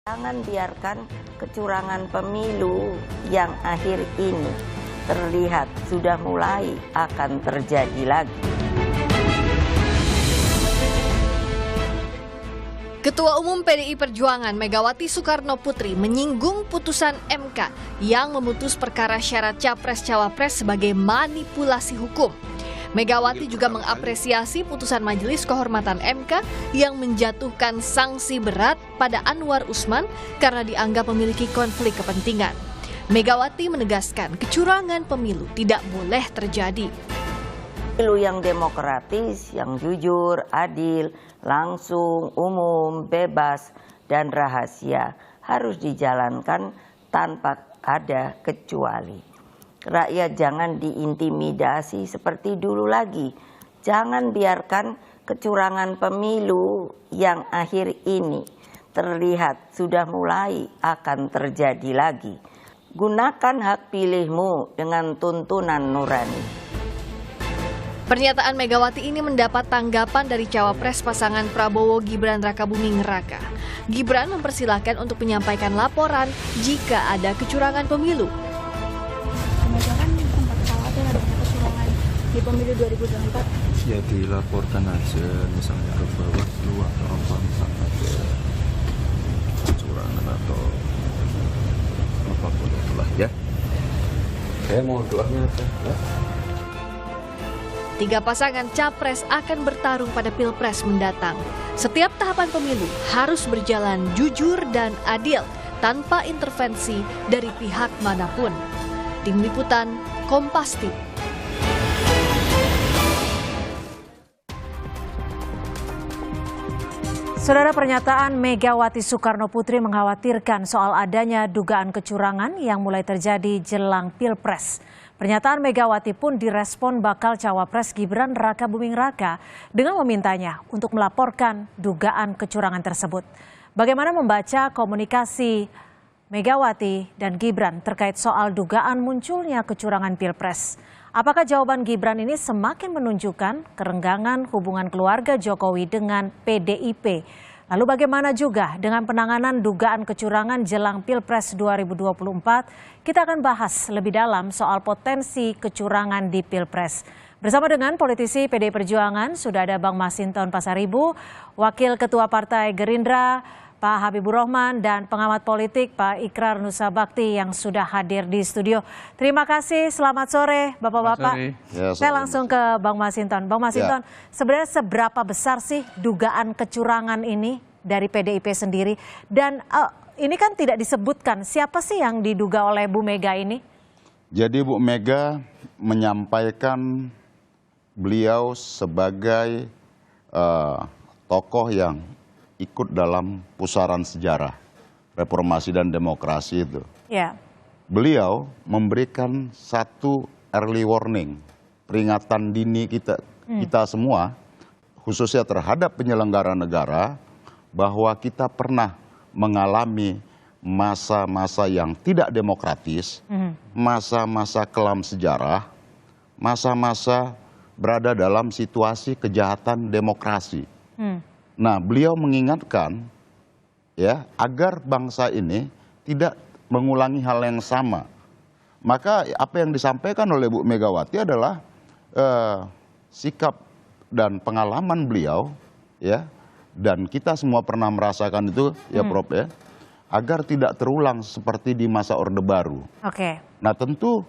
Jangan biarkan kecurangan pemilu yang akhir ini terlihat sudah mulai akan terjadi lagi. Ketua Umum PDI Perjuangan Megawati Soekarnoputri menyinggung putusan MK yang memutus perkara syarat Capres-Cawapres sebagai manipulasi hukum. Megawati juga mengapresiasi putusan Majelis Kehormatan MK yang menjatuhkan sanksi berat pada Anwar Usman karena dianggap memiliki konflik kepentingan. Megawati menegaskan kecurangan pemilu tidak boleh terjadi. Pemilu yang demokratis, yang jujur, adil, langsung, umum, bebas, dan rahasia harus dijalankan tanpa ada kecuali. Rakyat jangan diintimidasi seperti dulu lagi. Jangan biarkan kecurangan pemilu yang akhir ini terlihat sudah mulai akan terjadi lagi. Gunakan hak pilihmu dengan tuntunan nurani. Pernyataan Megawati ini mendapat tanggapan dari Cawapres pasangan Prabowo Gibran Rakabuming Raka. Gibran mempersilahkan untuk menyampaikan laporan jika ada kecurangan pemilu. Jangan sempat khawatir adanya kecurangan di pemilu 2024. Ya dilaporkan aja misalnya ke Bawaslu atau apa misalnya ada kecurangan atau apapun itulah ya. Saya mau doanya aja ya. Tiga pasangan capres akan bertarung pada Pilpres mendatang. Setiap tahapan pemilu harus berjalan jujur dan adil tanpa intervensi dari pihak manapun. Tim Liputan Kompas TV. Saudara, pernyataan Megawati Soekarnoputri mengkhawatirkan soal adanya dugaan kecurangan yang mulai terjadi jelang Pilpres. Pernyataan Megawati pun direspon bakal Cawapres Gibran Rakabuming Raka dengan memintanya untuk melaporkan dugaan kecurangan tersebut. Bagaimana membaca komunikasi Megawati dan Gibran terkait soal dugaan munculnya kecurangan Pilpres? Apakah jawaban Gibran ini semakin menunjukkan kerenggangan hubungan keluarga Jokowi dengan PDIP? Lalu bagaimana juga dengan penanganan dugaan kecurangan jelang Pilpres 2024? Kita akan bahas lebih dalam soal potensi kecurangan di Pilpres. Bersama dengan politisi PDI Perjuangan sudah ada Bang Masinton Pasaribu, Wakil Ketua Partai Gerindra Pak Habibur Rahman, dan pengamat politik Pak Ikrar Nusa Bakti yang sudah hadir di studio. Terima kasih, selamat sore Bapak-Bapak. Ya, saya langsung ke Bang Masinton. Bang Masinton, sebenarnya seberapa besar sih dugaan kecurangan ini dari PDIP sendiri? Dan ini kan tidak disebutkan siapa sih yang diduga oleh Bu Mega ini? Jadi Bu Mega menyampaikan beliau sebagai tokoh yang ikut dalam pusaran sejarah reformasi dan demokrasi itu. Ya. Beliau memberikan satu early warning, peringatan dini kita semua, khususnya terhadap penyelenggara negara, bahwa kita pernah mengalami masa-masa yang tidak demokratis, masa-masa kelam sejarah, masa-masa berada dalam situasi kejahatan demokrasi. Nah, beliau mengingatkan ya agar bangsa ini tidak mengulangi hal yang sama. Maka apa yang disampaikan oleh Bu Megawati adalah sikap dan pengalaman beliau ya, dan kita semua pernah merasakan itu ya Prof ya, agar tidak terulang seperti di masa Orde Baru. Oke. Nah, tentu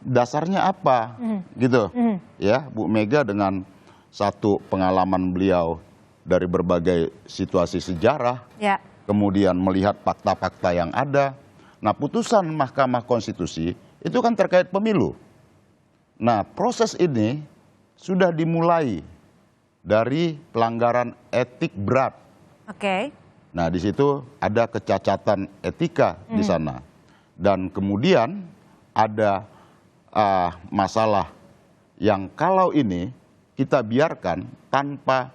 dasarnya apa gitu ya, Bu Mega dengan satu pengalaman beliau dari berbagai situasi sejarah, Ya. kemudian melihat fakta-fakta yang ada. Nah, putusan Mahkamah Konstitusi itu kan terkait pemilu. Nah, proses ini sudah dimulai dari pelanggaran etik berat. Oke. Nah, di situ ada kecacatan etika di sana. Dan kemudian ada masalah yang kalau ini kita biarkan tanpa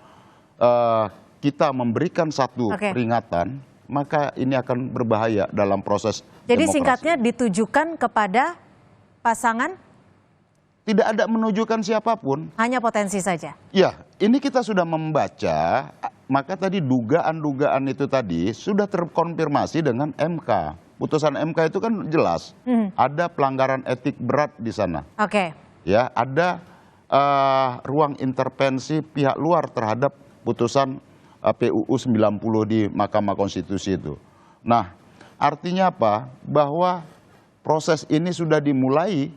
kita memberikan satu peringatan, maka ini akan berbahaya dalam proses Jadi demokrasi. singkatnya ditujukan kepada pasangan tidak ada menunjukkan siapapun. Hanya potensi saja. Ya, ini kita sudah membaca, maka tadi dugaan-dugaan itu tadi sudah terkonfirmasi dengan MK. Putusan MK itu kan jelas, ada pelanggaran etik berat di sana. Oke. Ya, ada ruang intervensi pihak luar terhadap putusan PUU 90 di Mahkamah Konstitusi itu. Nah, artinya apa? Bahwa proses ini sudah dimulai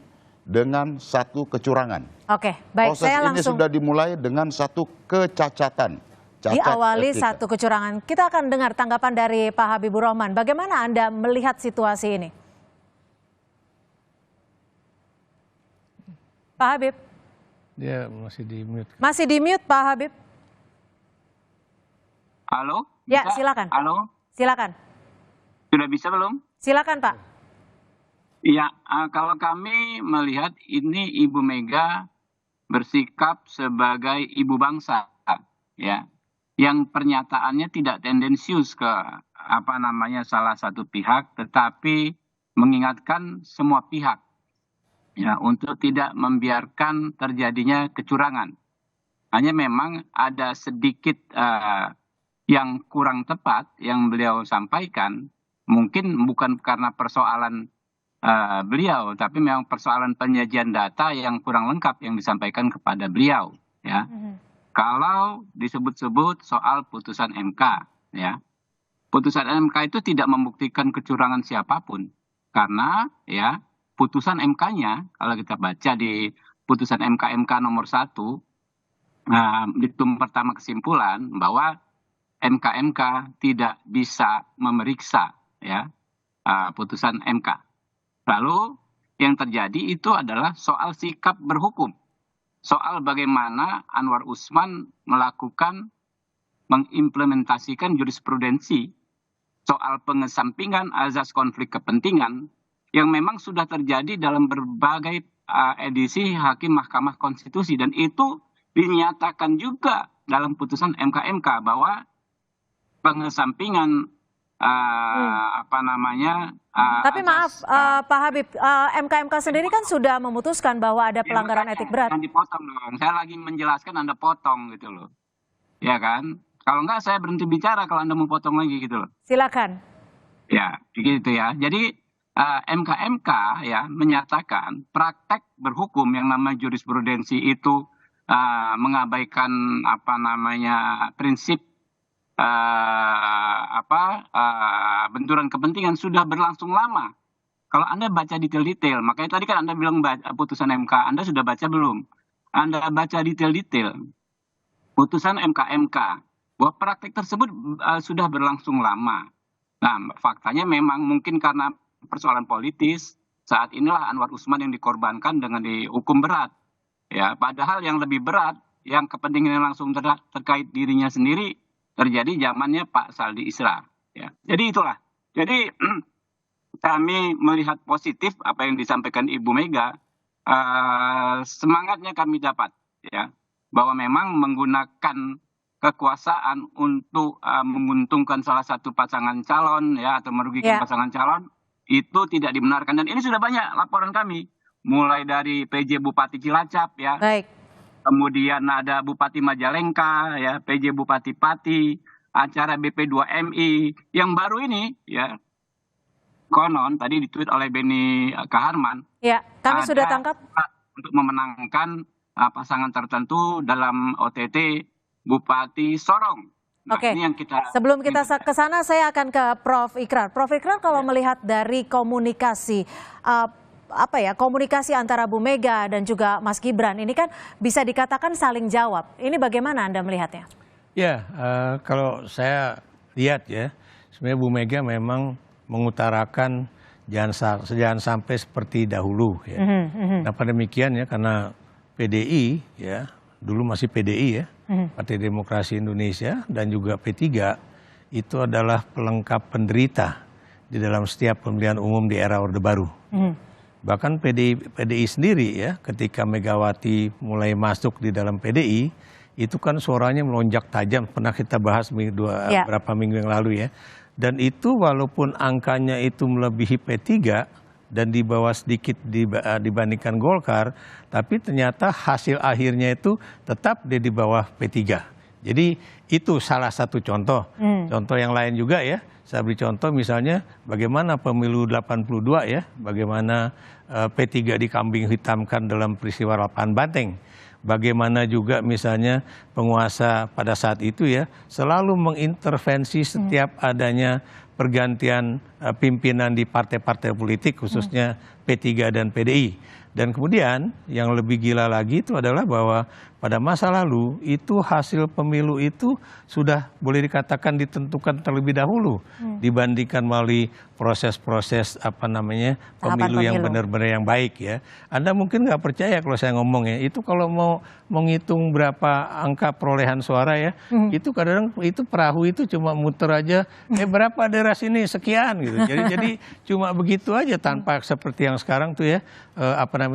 dengan satu kecurangan. Oke, baik. Proses Saya ini langsung sudah dimulai dengan satu kecacatan. diawali etika. satu kecurangan. Kita akan dengar tanggapan dari Pak Habibur Rahman. Bagaimana Anda melihat situasi ini? Pak Habib? Dia masih di mute. Masih di mute Pak Habib? Halo? Ya, Bisa? silakan. Halo? Silakan. Sudah bisa belum? Silakan Pak. Iya, kalau kami melihat ini Ibu Mega bersikap sebagai ibu bangsa, ya, yang pernyataannya tidak tendensius ke salah satu pihak, tetapi mengingatkan semua pihak, ya, untuk tidak membiarkan terjadinya kecurangan. Hanya memang ada sedikit yang kurang tepat yang beliau sampaikan, mungkin bukan karena persoalan beliau, tapi memang persoalan penyajian data yang kurang lengkap yang disampaikan kepada beliau, ya. Kalau disebut-sebut soal putusan MK, ya, putusan MK itu tidak membuktikan kecurangan siapapun, karena ya putusan MK-nya kalau kita baca di putusan MK nomor 1 di pertama kesimpulan bahwa MK tidak bisa memeriksa, ya, putusan MK. Lalu yang terjadi itu adalah soal sikap berhukum. Soal bagaimana Anwar Usman mengimplementasikan jurisprudensi soal pengesampingan azas konflik kepentingan yang memang sudah terjadi dalam berbagai edisi Hakim Mahkamah Konstitusi. Dan itu dinyatakan juga dalam putusan MK bahwa pengesampingan tapi maaf Pak Habib, MK sendiri kan sudah memutuskan bahwa ada pelanggaran etik berat. Jangan dipotong dong, saya lagi menjelaskan Anda potong gitu loh, ya kan? Kalau enggak saya berhenti bicara kalau Anda mau potong lagi gitu loh. Silakan. Ya, gitu ya. Jadi MK ya menyatakan praktek berhukum yang namanya jurisprudensi itu mengabaikan prinsip benturan kepentingan sudah berlangsung lama. Kalau Anda baca detail-detail, makanya tadi kan Anda bilang putusan MK, Anda sudah baca belum? Anda baca detail-detail putusan MK bahwa praktek tersebut sudah berlangsung lama. Nah, faktanya memang mungkin karena persoalan politis, saat inilah Anwar Usman yang dikorbankan dengan dihukum berat. Ya, padahal yang lebih berat, yang kepentingan langsung terkait dirinya sendiri, terjadi zamannya Pak Saldi Isra, ya. Jadi itulah. Jadi kami melihat positif apa yang disampaikan Ibu Mega. Semangatnya kami dapat, ya, bahwa memang menggunakan kekuasaan untuk menguntungkan salah satu pasangan calon, ya, atau merugikan pasangan calon itu tidak dibenarkan. Dan ini sudah banyak laporan kami, mulai dari PJ Bupati Cilacap, ya. Baik. Kemudian ada Bupati Majalengka, ya, PJ Bupati Pati, acara BP2MI yang baru ini, ya, konon tadi ditweet oleh Beni Kaharman. Ya, kami sudah tangkap untuk memenangkan pasangan tertentu dalam OTT Bupati Sorong. Nah, Oke. Ini yang kita. Sebelum kita ke sana, saya akan ke Prof. Ikrar. Prof. Ikrar, kalau melihat dari komunikasi komunikasi antara Bu Mega dan juga Mas Gibran ini kan bisa dikatakan saling jawab. Ini bagaimana Anda melihatnya? Ya, kalau saya lihat ya, sebenarnya Bu Mega memang mengutarakan jangan sampai seperti dahulu ya. Nah, pada demikian ya, karena PDI ya, dulu masih PDI ya, Partai Demokrasi Indonesia, dan juga P3 itu adalah pelengkap penderita di dalam setiap pemilihan umum di era Orde Baru. Bahkan PDI sendiri ya, ketika Megawati mulai masuk di dalam PDI, itu kan suaranya melonjak tajam, pernah kita bahas berapa minggu yang lalu ya. Dan itu walaupun angkanya itu melebihi P3, dan di bawah sedikit dibandingkan Golkar, tapi ternyata hasil akhirnya itu tetap dia di bawah P3. Jadi itu salah satu contoh. Contoh yang lain juga ya, saya beri contoh misalnya bagaimana pemilu 82 ya, bagaimana P3 dikambing hitamkan dalam peristiwa lapangan Banteng. Bagaimana juga misalnya penguasa pada saat itu ya selalu mengintervensi setiap adanya pergantian pimpinan di partai-partai politik khususnya P3 dan PDI. Dan kemudian yang lebih gila lagi itu adalah bahwa pada masa lalu itu hasil pemilu itu sudah boleh dikatakan ditentukan terlebih dahulu dibandingkan melalui proses-proses pemilu yang benar-benar yang baik ya. Anda mungkin nggak percaya kalau saya ngomong ya, itu kalau mau menghitung berapa angka perolehan suara ya, itu kadang-kadang itu perahu itu cuma muter aja, berapa daerah sini sekian gitu. Jadi cuma begitu aja tanpa seperti yang sekarang tuh ya,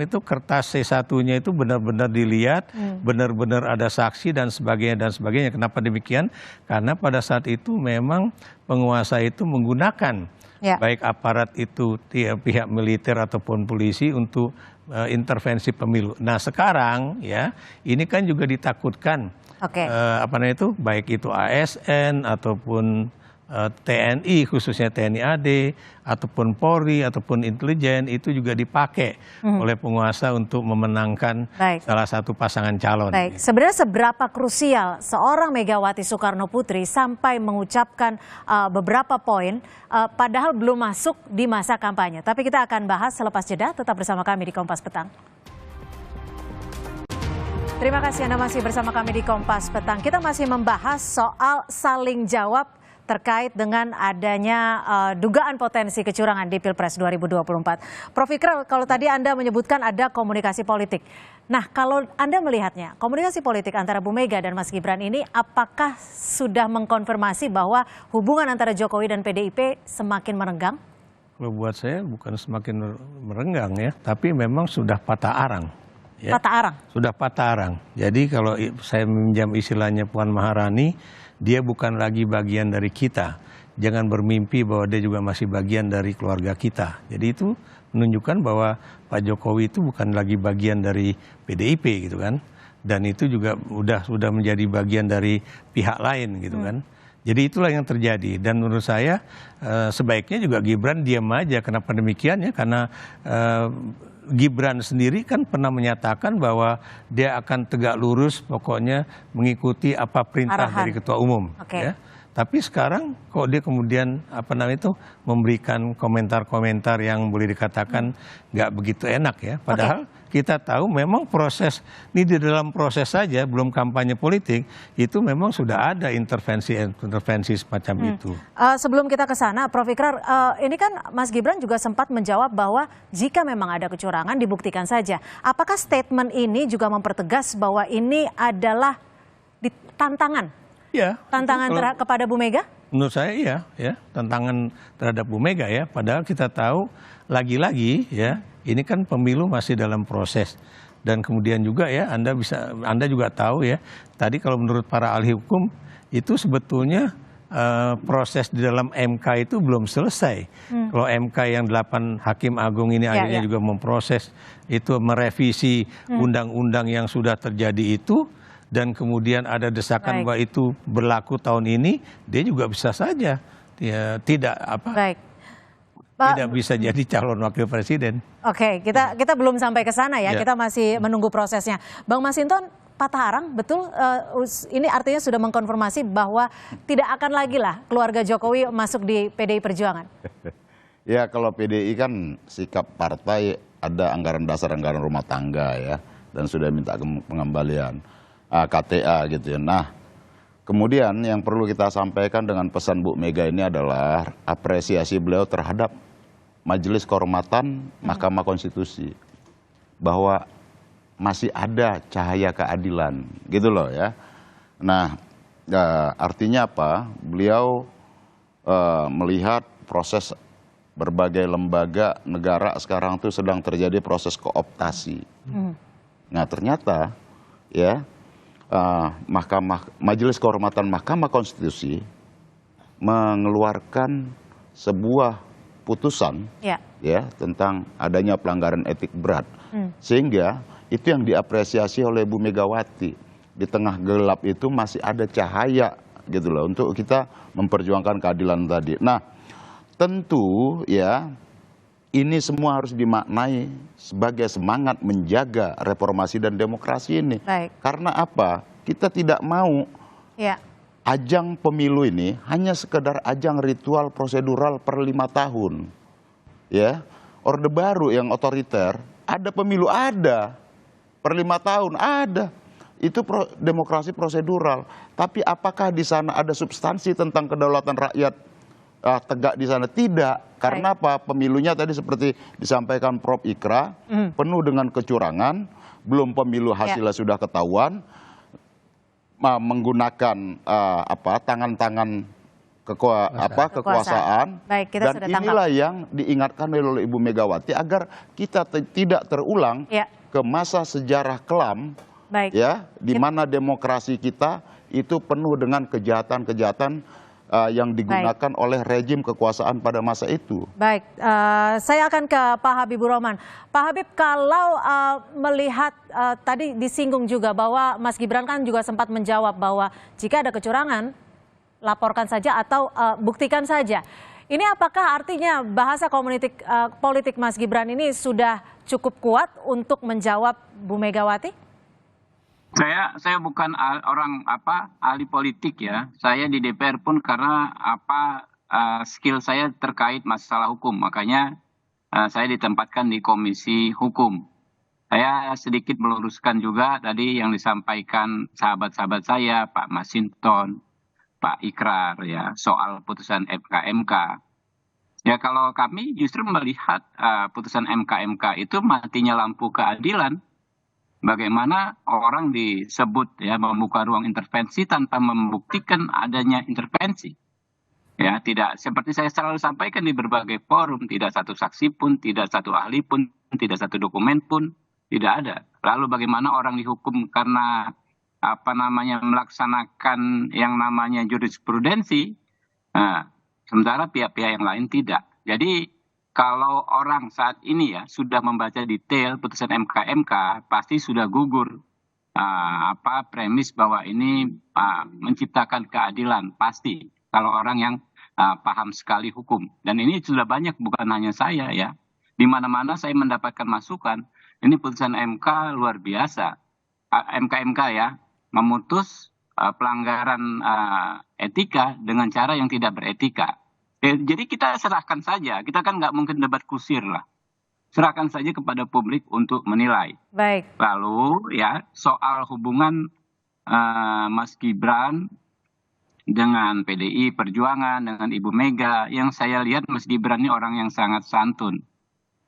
itu kertas C1-nya itu benar-benar dilihat, benar-benar ada saksi dan sebagainya. Kenapa demikian? Karena pada saat itu memang penguasa itu menggunakan baik aparat itu pihak militer ataupun polisi untuk intervensi pemilu. Nah sekarang ya ini kan juga ditakutkan baik itu ASN ataupun TNI khususnya TNI AD ataupun Polri ataupun intelijen itu juga dipakai oleh penguasa untuk memenangkan salah satu pasangan calon. Baik, sebenarnya seberapa krusial seorang Megawati Soekarno Putri sampai mengucapkan beberapa poin padahal belum masuk di masa kampanye. Tapi kita akan bahas selepas jeda, tetap bersama kami di Kompas Petang. Terima kasih Anda masih bersama kami di Kompas Petang. Kita masih membahas soal saling jawab terkait dengan adanya dugaan potensi kecurangan di Pilpres 2024. Prof. Ikrar, kalau tadi Anda menyebutkan ada komunikasi politik. Nah, kalau Anda melihatnya, komunikasi politik antara Bu Mega dan Mas Gibran ini apakah sudah mengkonfirmasi bahwa hubungan antara Jokowi dan PDIP semakin merenggang? Kalau buat saya bukan semakin merenggang ya, tapi memang sudah patah arang. Ya. Patah arang? Sudah patah arang. Jadi kalau saya meminjam istilahnya Puan Maharani, dia bukan lagi bagian dari kita. Jangan bermimpi bahwa dia juga masih bagian dari keluarga kita. Jadi itu menunjukkan bahwa Pak Jokowi itu bukan lagi bagian dari PDIP gitu kan. Dan itu juga sudah menjadi bagian dari pihak lain gitu kan. Jadi itulah yang terjadi. Dan menurut saya sebaiknya juga Gibran diam aja. Kenapa demikian ya? Karena Gibran sendiri kan pernah menyatakan bahwa dia akan tegak lurus pokoknya mengikuti apa perintah dari ketua umum. Ya. Tapi sekarang kok dia kemudian memberikan komentar-komentar yang boleh dikatakan nggak begitu enak ya. Padahal kita tahu memang proses ini di dalam proses saja belum kampanye politik itu memang sudah ada intervensi semacam itu. Sebelum kita ke sana, Prof. Ikrar, ini kan Mas Gibran juga sempat menjawab bahwa jika memang ada kecurangan dibuktikan saja. Apakah statement ini juga mempertegas bahwa ini adalah tantangan? Ya. Tantangan kepada Bu Mega? Menurut saya iya, ya tantangan terhadap Bu Mega ya. Padahal kita tahu lagi-lagi ya. Ini kan pemilu masih dalam proses dan kemudian juga ya Anda juga tahu ya tadi kalau menurut para ahli hukum itu sebetulnya proses di dalam MK itu belum selesai. Kalau MK yang 8 hakim agung ini akhirnya juga memproses itu merevisi undang-undang yang sudah terjadi itu dan kemudian ada desakan bahwa itu berlaku tahun ini, dia juga bisa saja tidak bisa jadi calon wakil presiden. Oke, kita belum sampai ke sana ya. Kita masih menunggu prosesnya. Bang Masinton, patah arang, betul? Ini artinya sudah mengkonfirmasi bahwa tidak akan lagi lah keluarga Jokowi masuk di PDI Perjuangan. Ya, kalau PDI kan sikap partai ada anggaran dasar, anggaran rumah tangga ya, dan sudah minta pengembalian KTA gitu ya. Nah, kemudian yang perlu kita sampaikan dengan pesan Bu Mega ini adalah apresiasi beliau terhadap Majelis Kehormatan Mahkamah Konstitusi, bahwa masih ada cahaya keadilan gitu loh ya. Nah artinya apa? Beliau melihat proses berbagai lembaga negara sekarang itu sedang terjadi proses kooptasi. Nah ternyata ya Majelis Kehormatan Mahkamah Konstitusi mengeluarkan sebuah putusan Ya. ya tentang adanya pelanggaran etik berat. Sehingga itu yang diapresiasi oleh Bu Megawati. Di tengah gelap itu masih ada cahaya gitu loh untuk kita memperjuangkan keadilan tadi. Nah, tentu ya ini semua harus dimaknai sebagai semangat menjaga reformasi dan demokrasi ini. Baik. Karena apa? Kita tidak mau Ya. ajang pemilu ini hanya sekedar ajang ritual prosedural per 5 tahun. Ya, Orde Baru yang otoriter, ada pemilu ada, per 5 tahun ada. Itu demokrasi prosedural. Tapi apakah di sana ada substansi tentang kedaulatan rakyat tegak di sana? Tidak. Karena apa? Pemilunya tadi seperti disampaikan Prof. Ikra, penuh dengan kecurangan, belum pemilu hasilnya sudah ketahuan, menggunakan tangan-tangan kekuasaan. Baik, kita dan sudah tangkap. inilah yang diingatkan oleh Ibu Megawati agar kita tidak terulang ke masa sejarah kelam. Baik. Ya, di mana demokrasi kita itu penuh dengan kejahatan-kejahatan yang digunakan oleh rejim kekuasaan pada masa itu. Baik, saya akan ke Pak Habibur Rahman. Pak Habib, kalau melihat tadi disinggung juga bahwa Mas Gibran kan juga sempat menjawab bahwa jika ada kecurangan, laporkan saja atau buktikan saja. Ini apakah artinya bahasa politik Mas Gibran ini sudah cukup kuat untuk menjawab Bu Megawati? Saya bukan orang ahli politik ya. Saya di DPR pun karena skill saya terkait masalah hukum. Makanya saya ditempatkan di Komisi Hukum. Saya sedikit meluruskan juga tadi yang disampaikan sahabat-sahabat saya, Pak Masinton, Pak Ikrar ya, soal putusan MK. Ya kalau kami justru melihat putusan MK itu matinya lampu keadilan. Bagaimana orang disebut ya membuka ruang intervensi tanpa membuktikan adanya intervensi. Ya, tidak seperti saya selalu sampaikan di berbagai forum, tidak satu saksi pun, tidak satu ahli pun, tidak satu dokumen pun, tidak ada. Lalu bagaimana orang dihukum karena melaksanakan yang namanya jurisprudensi, sementara pihak-pihak yang lain tidak. Jadi kalau orang saat ini ya sudah membaca detail putusan MK pasti sudah gugur premis bahwa ini menciptakan keadilan pasti kalau orang yang paham sekali hukum. Dan ini sudah banyak, bukan hanya saya ya. Di mana-mana saya mendapatkan masukan, ini putusan MK luar biasa. MK ya memutus pelanggaran etika dengan cara yang tidak beretika. Jadi kita serahkan saja, kita kan nggak mungkin debat kusir lah. Serahkan saja kepada publik untuk menilai. Baik. Lalu ya soal hubungan Mas Gibran dengan PDI Perjuangan, dengan Ibu Mega, yang saya lihat Mas Gibran ini orang yang sangat santun.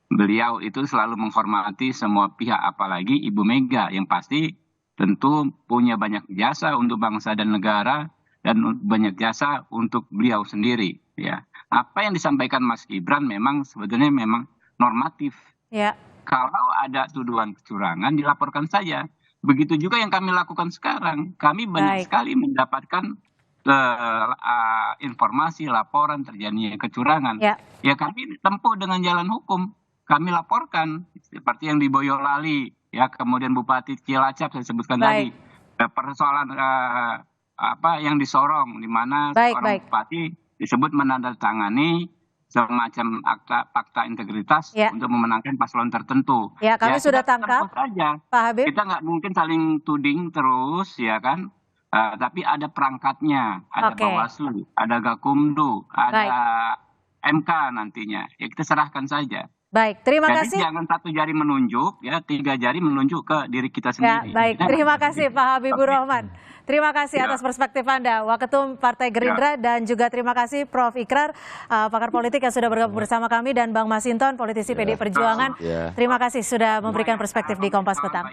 Beliau itu selalu menghormati semua pihak, apalagi Ibu Mega yang pasti tentu punya banyak jasa untuk bangsa dan negara dan banyak jasa untuk beliau sendiri. Ya, apa yang disampaikan Mas Gibran memang sebetulnya memang normatif. Ya. Kalau ada tuduhan kecurangan dilaporkan saja. Begitu juga yang kami lakukan sekarang. Kami banyak sekali mendapatkan informasi laporan terjadinya kecurangan. Ya kami tempuh dengan jalan hukum. Kami laporkan seperti yang di Boyolali, ya kemudian Bupati Cilacap saya sebutkan tadi. Persoalan yang di Sorong, di mana seorang bupati disebut menandatangani semacam fakta integritas untuk memenangkan paslon tertentu. Ya, kami sudah tangkap, Pak Habib. Kita nggak mungkin saling tuding terus, ya kan? Tapi ada perangkatnya, ada Bawaslu, ada Gakumdu, ada MK nantinya. Ya kita serahkan saja. Baik, terima kasih. Jadi jangan satu jari menunjuk, ya 3 jari menunjuk ke diri kita sendiri. Ya, baik, terima kasih Pak Habibur Rahman. Terima kasih atas perspektif Anda, Waketum Partai Gerindra, dan juga terima kasih Prof. Ikrar, pakar politik yang sudah bergabung bersama kami, dan Bang Masinton, politisi PDI Perjuangan. Terima kasih sudah memberikan perspektif di Kompas Petang.